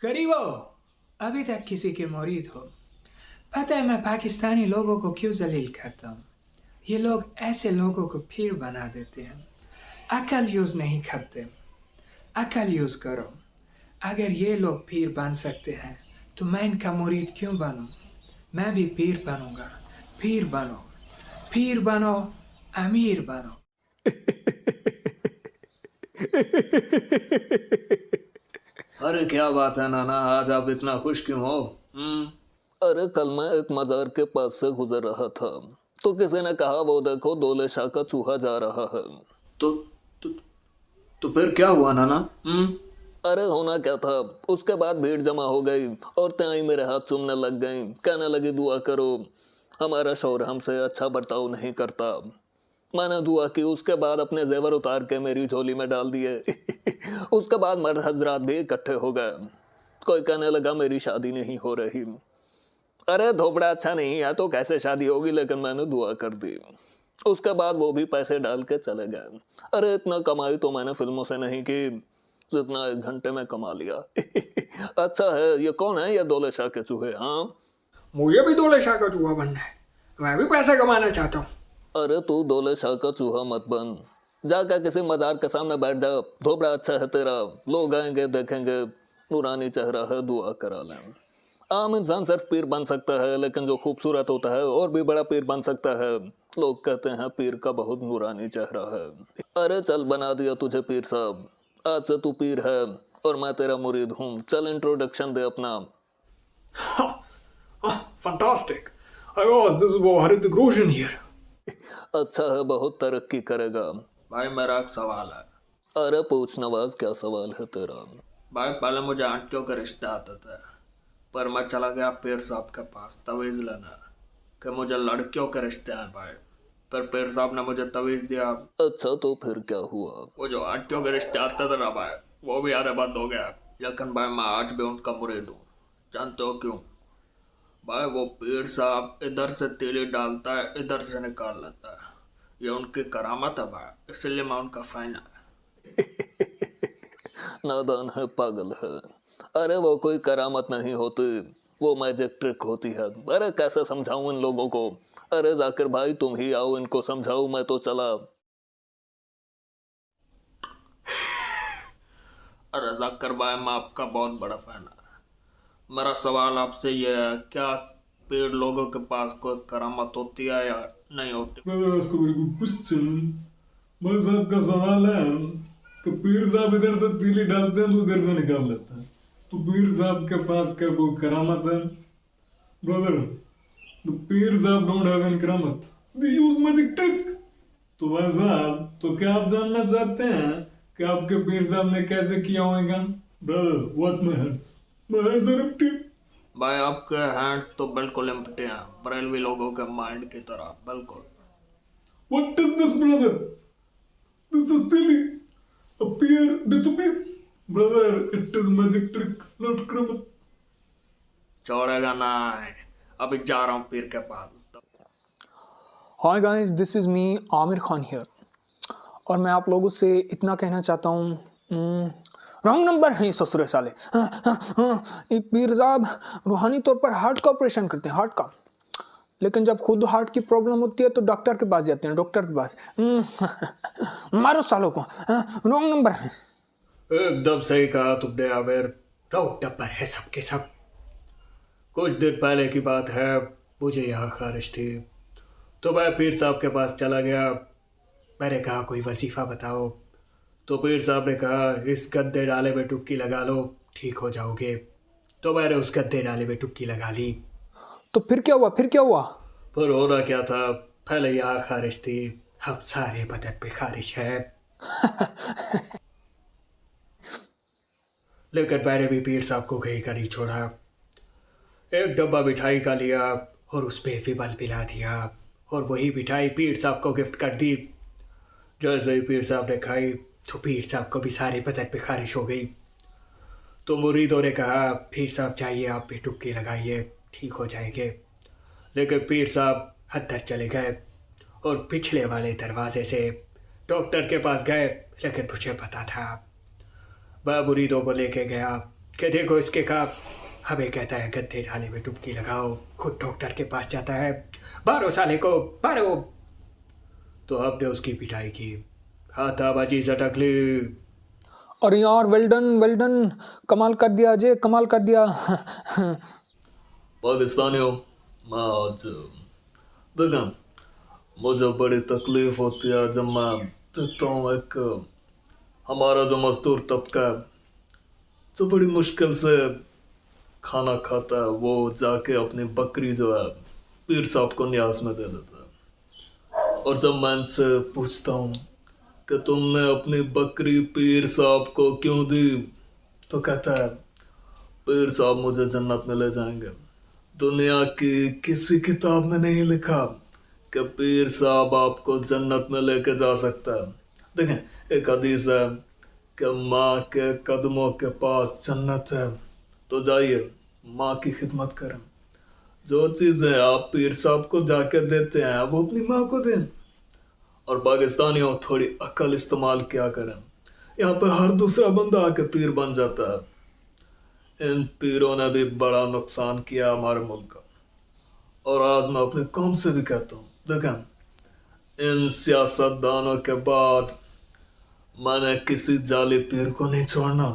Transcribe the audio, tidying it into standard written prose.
गरीबो, अभी तक किसी के मुरीद हो। पता है मैं पाकिस्तानी लोगों को क्यों जलील करता हूँ? ये लोग ऐसे लोगों को पीर बना देते हैं। अकल यूज़ नहीं करते। अकल यूज़ करो। अगर ये लोग पीर बन सकते हैं तो मैं इनका मुरीद क्यों बनूं? मैं भी पीर बनूंगा। पीर बनो, पीर बनो, अमीर बनो। अरे क्या बात है नाना, आज आप इतना खुश क्यों हो? अरे कल मैं एक मजार के पास से गुजर रहा था तो किसी ने कहा वो देखो दोले शाह का चूहा जा रहा है। तो तो, तो फिर क्या हुआ नाना? अरे होना क्या था, उसके बाद भीड़ जमा हो गई और त्याई मेरे हाथ चूमने लग गई, कहने लगी दुआ करो, हमारा शौहर हमसे अच्छा बर्ताव नहीं करता। मैंने दुआ की, उसके बाद अपने जेवर उतार के मेरी झोली में डाल दिए। उसके बाद मर्द हजरात भी इकट्ठे हो गए। कोई कहने लगा मेरी शादी नहीं हो रही। अरे धोपड़ा अच्छा नहीं है तो कैसे शादी होगी, लेकिन मैंने दुआ कर दी। उसके बाद वो भी पैसे डाल के चले गए। अरे इतना कमाई तो मैंने फिल्मों से नहीं की जितना 1 घंटे में कमा लिया। अच्छा है, ये कौन है ये दौलत शाह के चूहे? हाँ, मुझे भी दौलत शाह का चूहा बनना है। मैं भी पैसा कमाना चाहता हूँ। अरे तू दौलत शाह का चूहा मत बन, जाकर किसी मजार के सामने बैठ जा। धोबड़ा अच्छा है तेरा, लोग आएंगे देखेंगे, नूरानी चेहरा है, दुआ करा लें। आम इंसान सिर्फ पीर बन सकता है, लेकिन जो खूबसूरत होता है और भी बड़ा पीर बन सकता है। लोग कहते हैं पीर का बहुत नूरानी चेहरा है। अरे चल, बना दिया तुझे पीर साहब, आज से तू पीर है और मैं तेरा मुरीद हूँ। चल इंट्रोडक्शन दे अपना। Fantastic. I was this is Harit Grosjean here. अच्छा है, बहुत तरक्की करेगा। भाई मेरा एक सवाल है। अरे पूछ नवाज, क्या सवाल है तेरा? भाई पहले मुझे आंटियों के रिश्ते आते थे, पर मैं चला गया पीर साहब के पास तवीज़ लेने कि मुझे लड़कियों के रिश्ते हैं भाई। फिर पीर साहब ने मुझे तवीज़ दिया। अच्छा तो फिर क्या हुआ? वो जो आंटियों के रिश्ते आते थे ना भाई, वो भी आने बंद हो गया। लेकिन भाई मैं आज भी उनका मुरीद हूँ। जानते हो क्यों? भाई वो पीर साहब इधर से तीली डालता है, इधर से निकाल लेता है। ये उनकी करामत है भाई, इसलिए मैं उनका फैन है। नादान है, पागल है। अरे वो कोई करामत नहीं होती, वो मैजिक ट्रिक होती है। अरे कैसे समझाऊं इन लोगों को? अरे जाकिर भाई तुम ही आओ, इनको समझाओ, मैं तो चला। अरे जाकिर भाई, मैं आपका बहुत बड़ा फैन है। मेरा सवाल आपसे ये है, क्या पीर लोगों के पास कोई करामत होती है या नहीं होती? Brother, ask a very good question. बस आपका सवाल है कि पीर साहब इधर से तीली डालते हैं तो उधर से निकाल लेते हैं, तो पीर साहब के पास क्या कोई करामत है? ब्रदर, the पीर साहब don't have any करामत, they use magic trick. तो भाई साहब, तो क्या आप जानना चाहते हैं कि आपके पीर साहब ने कैसे किया होगा? Brother, watch my hands. My hands are empty. भाई आपके हैंड्स तो बिल्कुल एम्प्टी हैं, बरेलवी लोगों के माइंड की तरह, बिल्कुल। What is this, brother? This is silly. Appear, disappear. Brother, it is magic trick, not करामत. छोड़ेगा नहीं, अभी जा रहा हूँ पीर के पास। Hi guys, this is me Aamir Khan here। और मैं आप लोगों से इतना कहना चाहता हूँ, रॉन्ग नंबर है ससुरे साले। ये पीर साहब रूहानी तौर पर हार्ट का ऑपरेशन करते हैं, हार्ट का, लेकिन जब खुद हार्ट की प्रॉब्लम होती है तो डॉक्टर के पास जाते हैं, डॉक्टर के पास। मारो सालों को, रॉन्ग नंबर है। एकदम सही कहा तुमने आमिर, रोक टप्पर है सबके सब। कुछ दिन पहले की बात है, मुझे यहाँ खारिश थी तो मैं पीर साहब के पास चला गया। मैंने कहा कोई वजीफ़ा बताओ, तो पीर साहब ने कहा इस गद्दे डाले में टुक्की लगा लो, ठीक हो जाओगे। तो मैंने उस गद्दे डाले में टुक्की लगा ली। तो फिर क्या हुआ? फिर क्या हुआ? पर होना क्या था, पहले यहाँ खारिश थी, अब सारे बदन पे खारिश है। लेकिन मैंने भी पीर साहब को कहीं का नहीं छोड़ा। एक डब्बा मिठाई का लिया और उस पे फिबल पिला दिया और वही मिठाई पीर साहब को गिफ्ट कर दी। जैसे ही पीर साहब ने खाई तो पीर साहब को भी सारे बदन पे खारिश हो गई। तो मुरीदों ने कहा पीर साहब चाहिए आप भी टुक्की लगाइए, ठीक हो जाएंगे। लेकिन पीर साहब अंदर चले गए और पिछले वाले दरवाजे से डॉक्टर के पास गए। लेकिन मुझे पता था, मैं मुरीदों को लेके गया कि देखो इसके का हमें कहता है गद्दे नाले में डुबकी लगाओ, खुद डॉक्टर के पास जाता है, मारो साले को मारो। तो हमने उसकी पिटाई की, हाथाबाजी झटक ली। अरे यार वेल डन, कमाल कर दिया अजय, कमाल कर दिया। पाकिस्तानियों, मैं आज देखें, मुझे बड़ी तकलीफ होती है जब मैं देखता हूँ एक हमारा जो मजदूर तबका है, जो बड़ी मुश्किल से खाना खाता है, वो जाके अपनी बकरी जो है पीर साहब को न्यास में दे देता है। और जब मैं इनसे पूछता हूँ कि तुमने अपनी बकरी पीर साहब को क्यों दी, तो कहता है पीर साहब मुझे जन्नत में ले जाएंगे। दुनिया की किसी किताब में नहीं लिखा कि पीर साहब आपको जन्नत में लेके जा सकता है। देखें, एक हदीस है कि माँ के कदमों के पास जन्नत है, तो जाइए माँ की खिदमत करें। जो चीज़ें आप पीर साहब को जाके देते हैं वो अपनी माँ को दें। और पाकिस्तानियों, थोड़ी अकल इस्तेमाल क्या करें, यहाँ पे हर दूसरा बंदा आके पीर बन जाता है। इन पीरों ने भी बड़ा नुकसान किया हमारे मुल्क का। और आज मैं अपनी कौम से भी कहता हूँ, देखें, इन सियासतदानों के बाद मैंने किसी जाली पीर को नहीं छोड़ना।